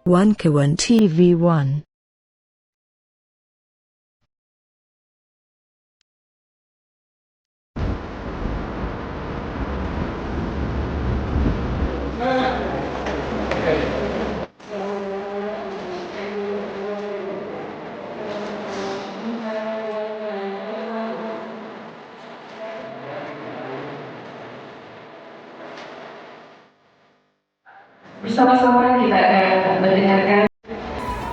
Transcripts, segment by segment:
Wankawan TV1. Bersama-sama kita akan mendengarkan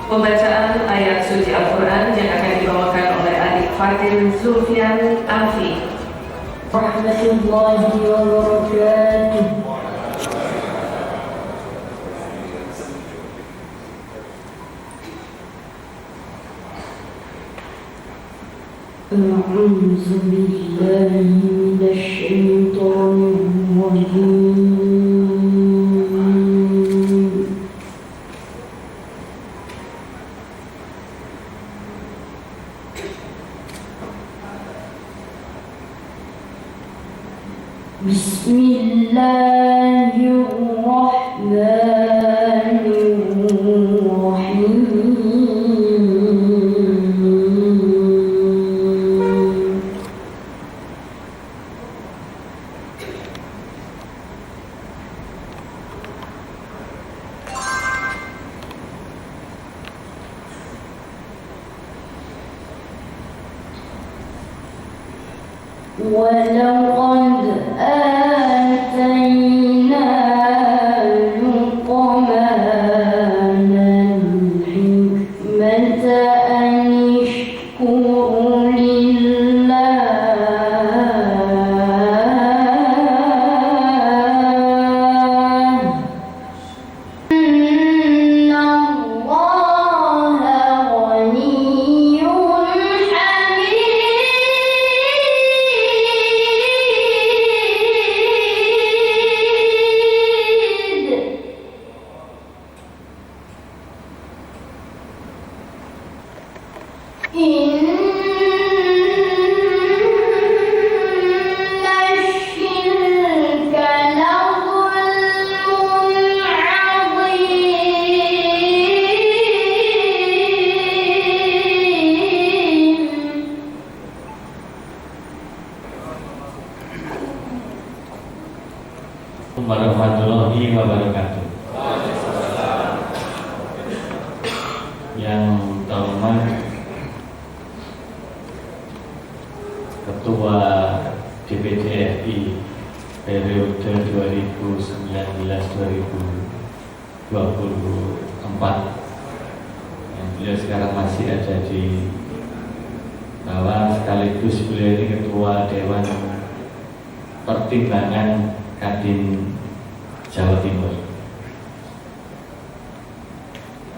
pembacaan ayat suci Al-Quran yang akan dibawakan oleh adik Fatir Zulfian Alfi. Rahmatullahi wa barakatuh. A'udzu billahi minasy syaithanir rajim. Bismillahirrahmanirrahim. ولقد آتينا لقمان الحكمة أن اشكر لله إن الله غني warahmatullahi wabarakatuh. Yang terhormat Ketua DPD RI periode 2019-2024 yang beliau sekarang masih ada di bawah, sekaligus beliau ini Ketua Dewan Pertimbangan Kadin Jawa Timur,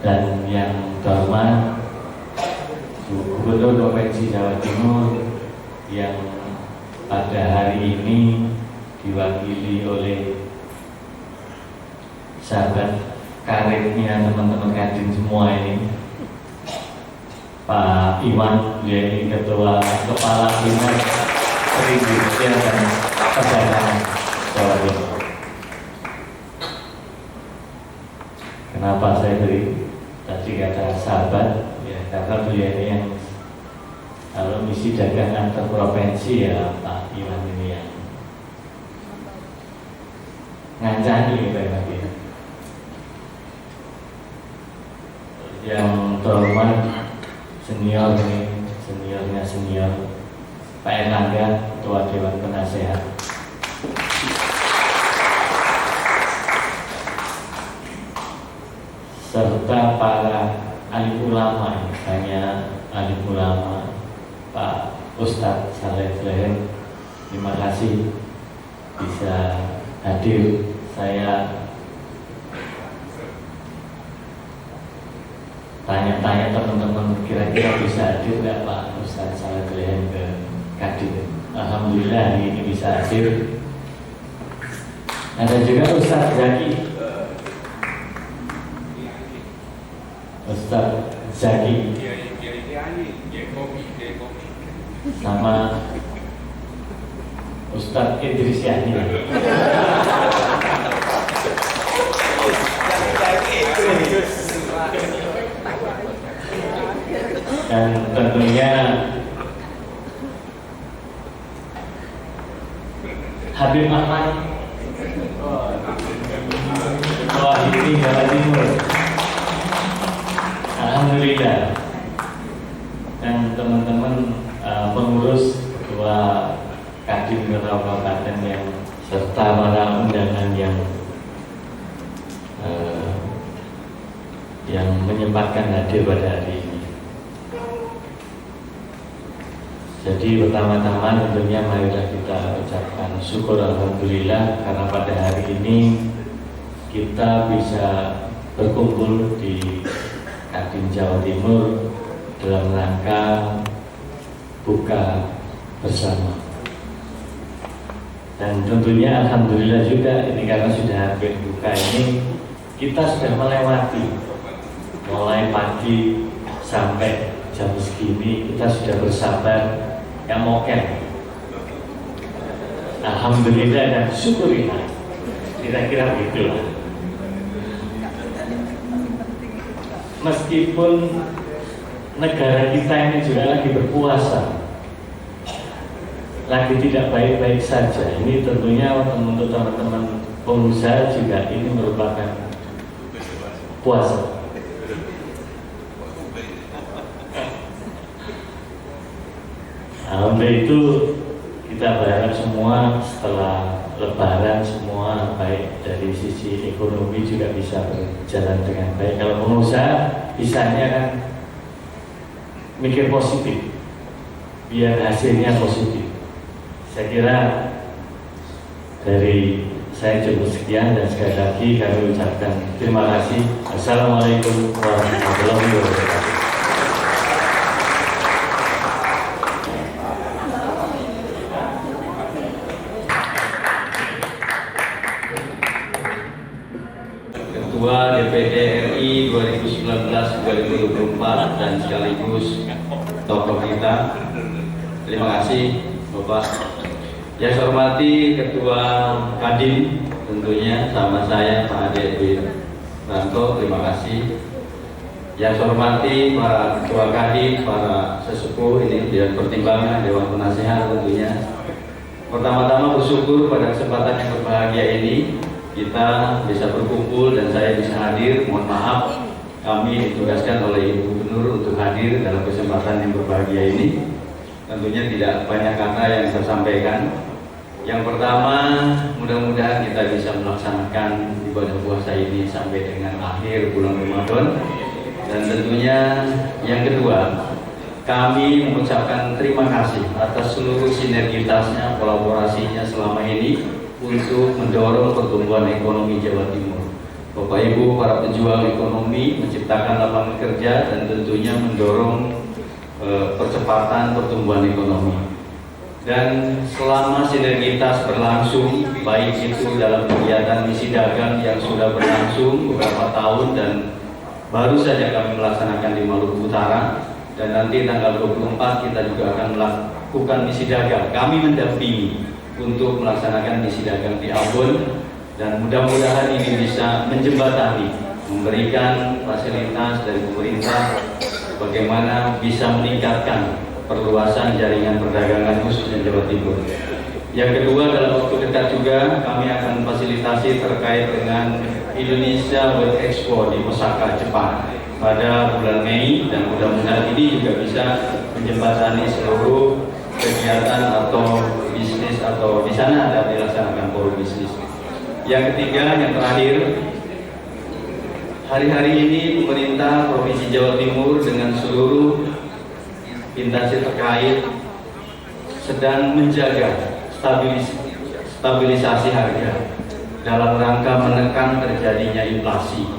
dan yang terhormat Gubernur Provinsi Jawa Timur yang pada hari ini diwakili oleh sahabat karibnya teman-teman Kadin semua ini, Pak Iwan, beliau ini Ketua Kepala Dinas Perindustrian dan Perdagangan Jawa Timur. Kenapa saya beri tadi kata sahabat? Ya karena beliau ini yang kalau misi dagang antar provinsi ya Pak Iwan ini yang ngancani gitu ya. Yang terhormat senior ini, seniornya senior, Pak Erlangga, Ketua Dewan Penasehat. Serta para alim ulama, misalnya alim ulama Pak Ustadz Saleh Flehem, terima kasih bisa hadir. Saya tanya-tanya teman-teman, kira-kira bisa hadir nggak Pak Ustadz Saleh Flehem ke Kadin? Alhamdulillah hari ini bisa hadir. Ada juga Ustadz Zaki, Ustadz Zaki sama Ustadz Idris Yahya. Habib Ahmad. Wah, ini Jawa Timur. Alhamdulillah. Dan teman-teman pengurus ketua Kadin Kabupaten yang serta para undangan yang menyempatkan hadir pada hari ini. Jadi pertama-tama tentunya marilah kita ucapkan syukur alhamdulillah karena pada hari ini kita bisa berkumpul di Kadin Jawa Timur dalam rangka buka bersama. Dan tentunya alhamdulillah juga ini karena sudah hampir buka ini kita sudah melewati mulai pagi sampai jam segini kita sudah bersabar yang moken. Alhamdulillah dan syukurillah. Kira-kira begitulah. Meskipun negara kita ini juga lagi berpuasa, lagi tidak baik-baik saja. Ini tentunya untuk teman-teman pengusaha juga ini merupakan puasa. Nah, untuk itu kita berharap semua setelah Lebaran semua baik dari sisi ekonomi juga bisa berjalan dengan baik. Kalau pengusaha bisanya kan mikir positif, biar hasilnya positif. Saya kira dari saya cukup sekian dan sekali lagi kami ucapkan terima kasih. Assalamualaikum warahmatullahi wabarakatuh. Ketua DPD RI 2019-2024 dan sekaligus tokoh kita. Terima kasih Bapak. Yang saya hormati Ketua Kadin tentunya sama saya Pak Ade Wiranto, terima kasih. Yang saya hormati para Ketua Kadin, para sesepuh ini dan pertimbangan Dewan Penasehat tentunya. Pertama-tama bersyukur pada kesempatan yang berbahagia ini kita bisa berkumpul dan saya bisa hadir. Mohon maaf kami ditugaskan oleh Ibu Gubernur untuk hadir dalam kesempatan yang berbahagia ini. Tentunya tidak banyak kata yang saya sampaikan. Yang pertama, mudah-mudahan kita bisa melaksanakan ibadah puasa ini sampai dengan akhir bulan Ramadan. Dan tentunya yang kedua, kami mengucapkan terima kasih atas seluruh sinergitasnya, kolaborasinya selama ini untuk mendorong pertumbuhan ekonomi Jawa Timur. Bapak Ibu para pejuang ekonomi menciptakan lapangan kerja dan tentunya mendorong percepatan pertumbuhan ekonomi. Dan selama sinergitas berlangsung, baik itu dalam kegiatan misi dagang yang sudah berlangsung beberapa tahun dan baru saja kami melaksanakan di Maluku Utara, dan nanti tanggal 24 kita juga akan melakukan misi dagang. Kami mendampingi untuk melaksanakan misi dagang di Ambon, dan mudah-mudahan ini bisa menjembatani, memberikan fasilitas dari pemerintah bagaimana bisa meningkatkan perluasan jaringan perdagangan khususnya Jawa Timur. Yang kedua, dalam waktu dekat juga kami akan fasilitasi terkait dengan Indonesia World Expo di Osaka, Jepang pada bulan Mei, dan mudah-mudahan ini juga bisa menjembatani seluruh kegiatan atau bisnis atau di sana ada dilaksanakan forum bisnis. Yang ketiga, yang terakhir, hari-hari ini pemerintah Provinsi Jawa Timur dengan seluruh instansi terkait sedang menjaga stabilisasi harga dalam rangka menekan terjadinya inflasi.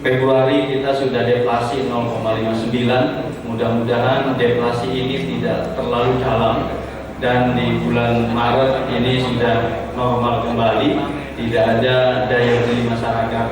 Februari kita sudah deflasi 0,59, mudah-mudahan deflasi ini tidak terlalu dalam, dan di bulan Maret ini sudah normal kembali, tidak ada daya beli masyarakat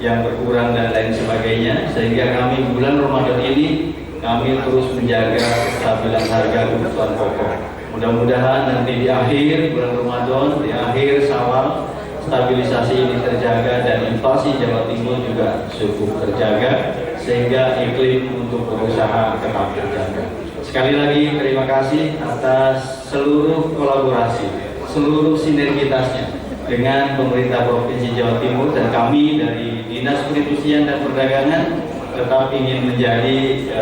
yang berkurang dan lain sebagainya, sehingga kami bulan Ramadan ini kami terus menjaga kestabilan harga kebutuhan pokok. Mudah-mudahan nanti di akhir bulan Ramadan, di akhir Syawal, stabilisasi ini terjaga dan inflasi Jawa Timur juga cukup terjaga, sehingga iklim untuk berusaha tetap terjaga. Sekali lagi terima kasih atas seluruh kolaborasi, seluruh sinergitasnya dengan pemerintah Provinsi Jawa Timur dan kami dari Dinas Perindustrian dan Perdagangan tetap ingin menjadi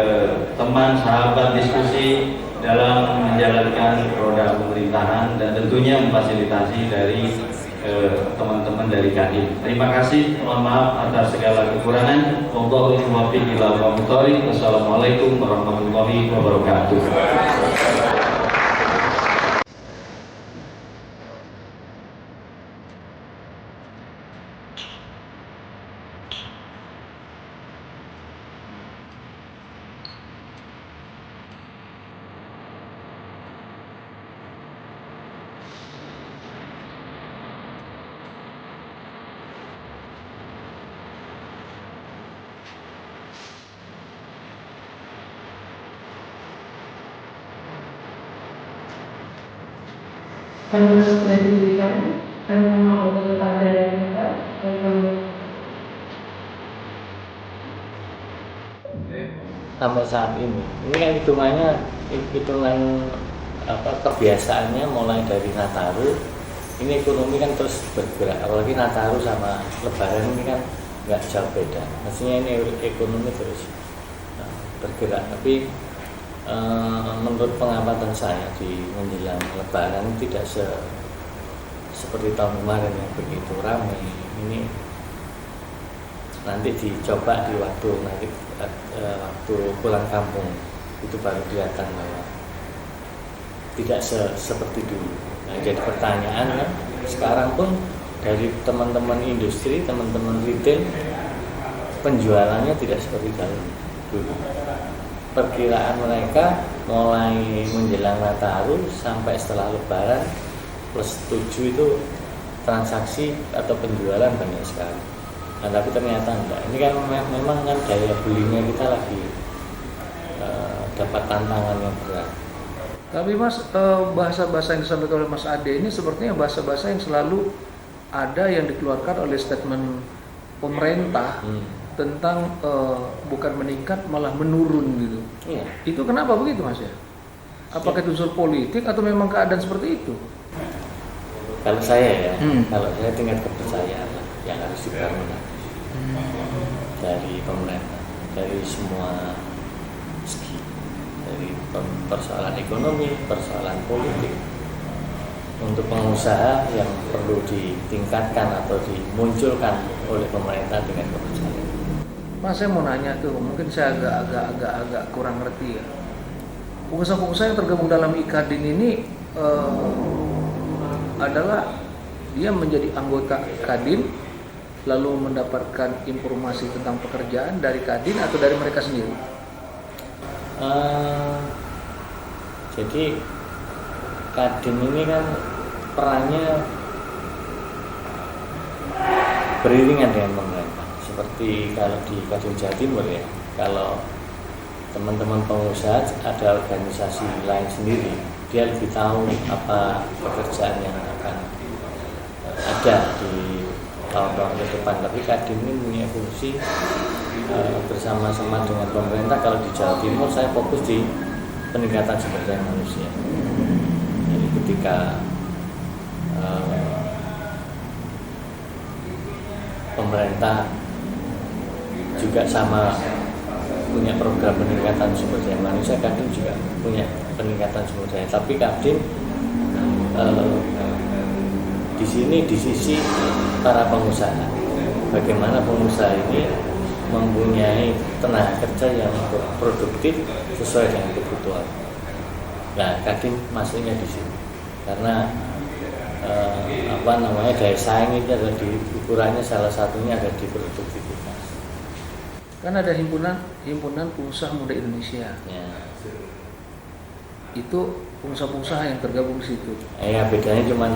teman sahabat diskusi dalam menjalankan roda pemerintahan dan tentunya memfasilitasi dari teman-teman dari Kadin. Terima kasih, mohon maaf atas segala kekurangan. Wassalamualaikum warahmatullahi wabarakatuh. Kalau sudah diberikan, memang untuk ada yang minta, sampai saat ini kan hitungan kebiasaannya mulai dari Nataru, ini ekonomi kan terus bergerak, apalagi Nataru sama Lebaran ini kan nggak jauh beda, maksudnya ini ekonomi terus bergerak. Tapi menurut pengamatan saya di menjelang Lebaran tidak seperti tahun kemarin yang begitu ramai. Ini nanti dicoba di waktu pulang kampung, itu baru kelihatan bahwa tidak seperti dulu. Nah, jadi pertanyaan kan, sekarang pun dari teman-teman industri, teman-teman retail, penjualannya tidak seperti dulu. Perkiraan mereka mulai menjelang Nataru sampai setelah Lebaran plus 7 itu transaksi atau penjualan banyak sekali. Nah, tapi ternyata enggak. Ini kan memang kan daya belinya kita lagi dapat tantangan yang berat. Tapi Mas, bahasa-bahasa yang disampaikan oleh Mas Ade ini sepertinya bahasa-bahasa yang selalu ada yang dikeluarkan oleh statement pemerintah tentang bukan meningkat malah menurun gitu. Iya. Itu kenapa begitu Mas ya? Apakah itu unsur politik atau memang keadaan seperti itu? Kalau saya kalau saya tingkat kepercayaan yang harus dibangun dari pemerintah, dari semua segi, dari persoalan ekonomi, persoalan politik. Untuk pengusaha yang perlu ditingkatkan atau dimunculkan oleh pemerintah dengan kepercayaan. Mas, saya mau nanya tuh, mungkin saya agak kurang ngerti ya. Pengusaha-pengusaha yang tergabung dalam Kadin ini adalah dia menjadi anggota Kadin lalu mendapatkan informasi tentang pekerjaan dari Kadin atau dari mereka sendiri? Jadi Kadin ini kan perannya beriringan dengan pemerintah. Seperti kalau di Kadin Jawa Timur ya, kalau teman-teman pengusaha ada organisasi lain sendiri, dia lebih tahu apa pekerjaan yang akan ada di tahun-tahun ke depan. Tapi Kadin ini punya fungsi bersama-sama dengan pemerintah. Kalau di Jawa Timur saya fokus di peningkatan sumber daya manusia. Jadi ketika pemerintah juga sama punya program peningkatan sumber daya manusia, Kadin juga punya peningkatan sumber daya. Tapi Kadin di sini di sisi para pengusaha, bagaimana pengusaha ini mempunyai tenaga kerja yang produktif sesuai dengan kebutuhan. Nah, Kadin masuknya di sini karena daya saing itu ada di ukurannya, salah satunya ada di produktivitas. Kan ada himpunan pengusaha muda Indonesia. Ya. Itu pengusaha-pengusaha yang tergabung di situ. Ya, bedanya cuman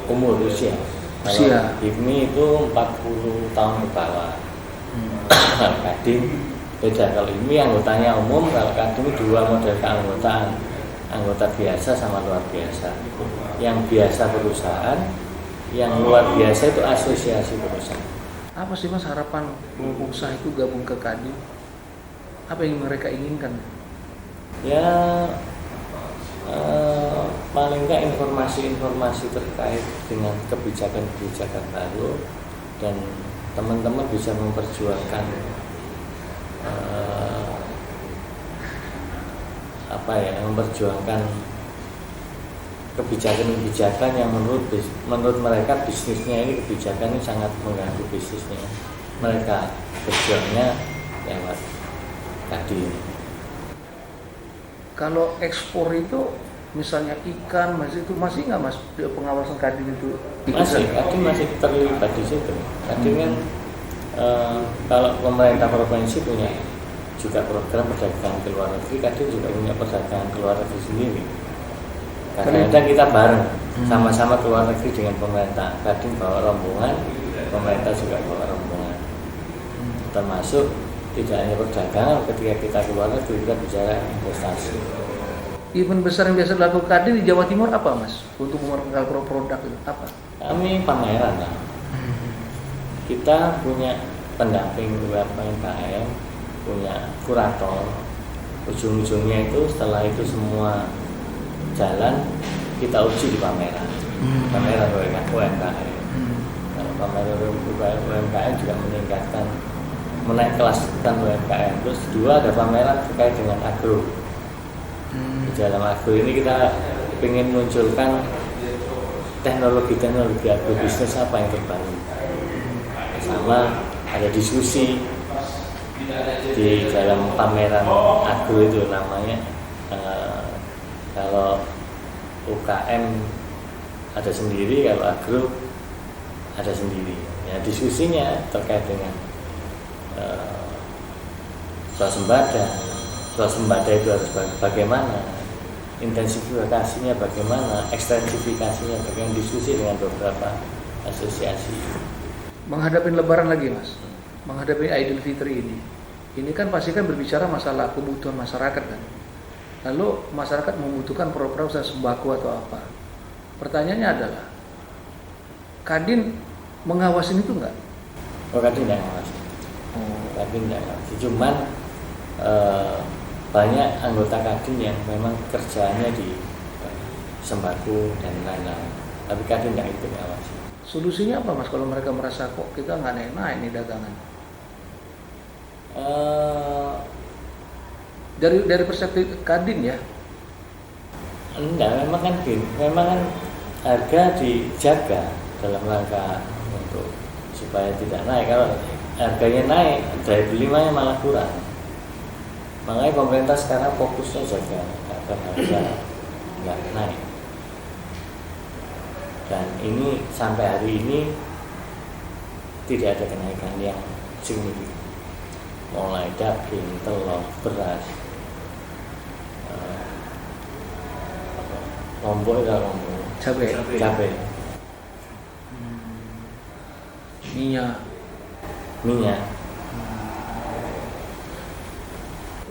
umur usia. Kalau HIPMI itu 40 tahun ke bawah. Kadin beda. Kalau ini anggotanya umum, kalau Kadin dua model keanggotaan, anggota biasa sama luar biasa. Yang biasa perusahaan, yang luar biasa itu asosiasi perusahaan. Apa sih Mas harapan pengusaha itu gabung ke Kadin? Apa yang mereka inginkan? Ya paling enggak informasi-informasi terkait dengan kebijakan-kebijakan baru, dan teman-teman bisa memperjuangkan memperjuangkan kebijakan-kebijakan yang menurut mereka bisnisnya ini, kebijakan ini sangat mengganggu bisnisnya. Mereka berjuangnya lewat Kadin. Kalau ekspor itu misalnya ikan masih nggak mas pengawasan Kadin itu? Kadin masih terlibat di situ. Kadin kan kalau pemerintah provinsi punya juga program perdagangan ke luar negeri, Kadin juga punya perdagangan ke luar negeri sendiri. Kadang-kadang kita bareng sama-sama ke luar negeri dengan pemerintah. Kadin bawa rombongan, pemerintah juga bawa rombongan. Termasuk tidak hanya perdagangan, ketika kita ke luar negeri kita bicara investasi. Event besar yang biasa dilakukan Kadin di Jawa Timur apa mas? Untuk memperkenalkan produk itu apa? Kami pameran lah. Kita punya pendamping UMKM, punya kurator. Ujung-ujungnya itu setelah itu semua jalan, kita uji di pameran. Pameran UMKM. Kalau pameran UMKM juga menaik kelaskan UMKM. Terus kedua ada pameran terkait dengan agro. Di dalam agro ini kita ingin munculkan teknologi agrobisnis apa yang terbaru. Sama ada diskusi di dalam pameran agro itu namanya kalau UKM ada sendiri, kalau agro ada sendiri. Ya, diskusinya terkait dengan swasembada itu harus bagaimana, intensifikasinya bagaimana, ekstensifikasinya bagaimana, diskusi dengan beberapa asosiasi. Menghadapi Lebaran lagi mas, menghadapi Idul Fitri ini kan pasti kan berbicara masalah kebutuhan masyarakat kan. Lalu masyarakat membutuhkan produk-produk sembako atau apa. Pertanyaannya adalah, Kadin mengawasin itu enggak? Kadin tidak ngawasi. Kadin tidak ngawasi. Cuman banyak anggota Kadin yang memang kerjaannya di sembako dan lain-lain. Tapi Kadin tidak ikut ngawasi. Solusinya apa mas kalau mereka merasa kok kita nggak naik-naik nih dagangan? Dari perspektif Kadin ya? Enggak, memang kan harga dijaga dalam rangka untuk supaya tidak naik. Kalau harganya naik, daya beli malah kurang. Makanya pemerintah sekarang fokusnya jaga agar harga nggak naik. Dan ini sampai hari ini tidak ada kenaikan yang signifikan. Mulai daging, telur, beras, lombok, cabai, minyak.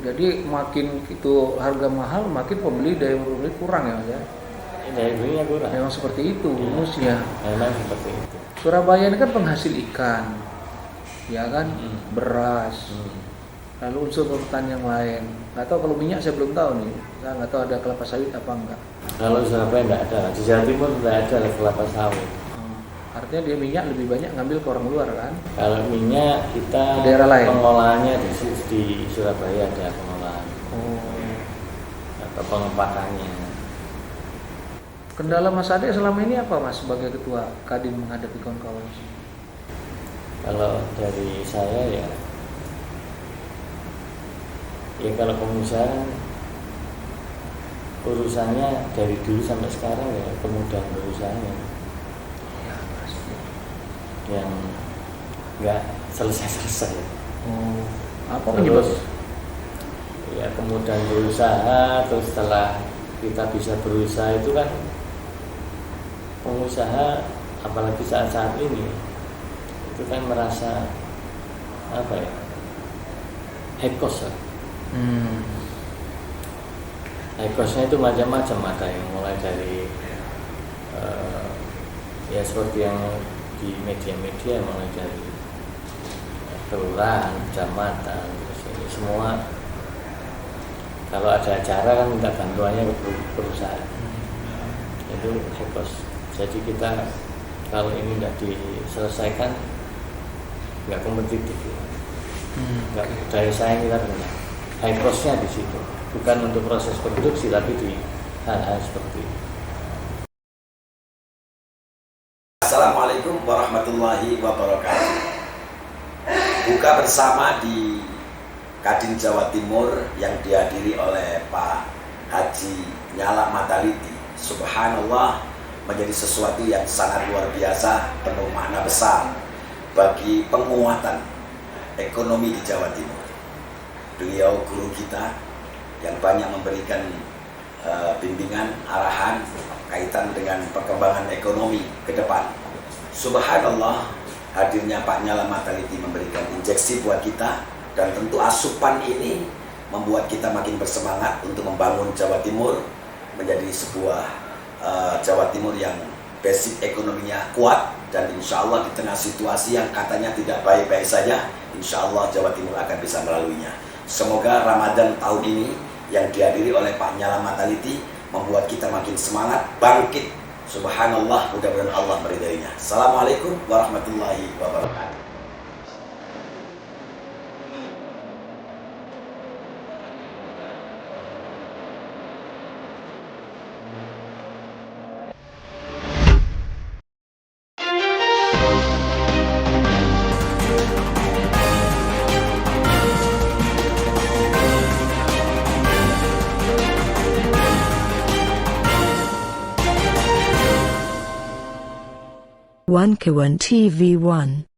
Jadi makin itu harga mahal, makin pembeli daya beli kurang ya mas ya? Daya belinya kurang. Memang seperti itu rumusnya. Memang seperti itu. Surabaya ini kan penghasil ikan, ya kan, beras, lalu unsur pertanian yang lain. Nggak tahu kalau minyak saya belum tahu nih, saya nggak tahu ada kelapa sawit apa enggak. Kalau Surabaya nggak ada, di Jawa Timur nggak ada kelapa sawit. Artinya dia minyak lebih banyak ngambil ke orang luar kan? Kalau minyak kita daerah lain. Pengolahannya di Surabaya ada pengolahan. Atau pengepakannya. Kendala Mas Ade selama ini apa Mas sebagai ketua Kadin menghadapi kawan-kawan? Kalau dari saya ya kalau pengusaha urusannya dari dulu sampai sekarang ya kemudahan berusahanya. Ya pasti. Yang nggak selesai-selesai. Apa penyebab? Ya kemudahan berusaha, terus setelah kita bisa berusaha itu kan pengusaha apalagi saat-saat ini itu kan merasa high cost. High costnya itu macam-macam, ada yang mulai dari ya seperti yang di media-media mulai dari kelurahan, kecamatan, terus ini semua kalau ada acara kan minta bantuannya ke perusahaan. itu hebat. Jadi kita kalau ini nggak diselesaikan nggak kompetitif, nggak daya saing kita rendah. High cost-nya di situ, bukan untuk proses produksi tapi di hal-hal seperti ini. Assalamualaikum warahmatullahi wabarakatuh. Buka bersama di Kadin Jawa Timur yang dihadiri oleh Pak Haji Nyala Mataliti. Subhanallah, menjadi sesuatu yang sangat luar biasa, penuh makna besar bagi penguatan ekonomi di Jawa Timur. Beliau guru kita yang banyak memberikan bimbingan, arahan kaitan dengan perkembangan ekonomi ke depan. Subhanallah, hadirnya Pak Nyala Mataliti memberikan injeksi buat kita, dan tentu asupan ini membuat kita makin bersemangat untuk membangun Jawa Timur menjadi sebuah Jawa Timur yang basic ekonominya kuat, dan insya Allah di tengah situasi yang katanya tidak baik-baik saja, insya Allah Jawa Timur akan bisa melaluinya. Semoga Ramadan tahun ini yang dihadiri oleh Pak Nyala Mataliti membuat kita makin semangat, bangkit. Subhanallah, mudah-mudahan Allah meridainya. Assalamualaikum warahmatullahi wabarakatuh. One K1 TV1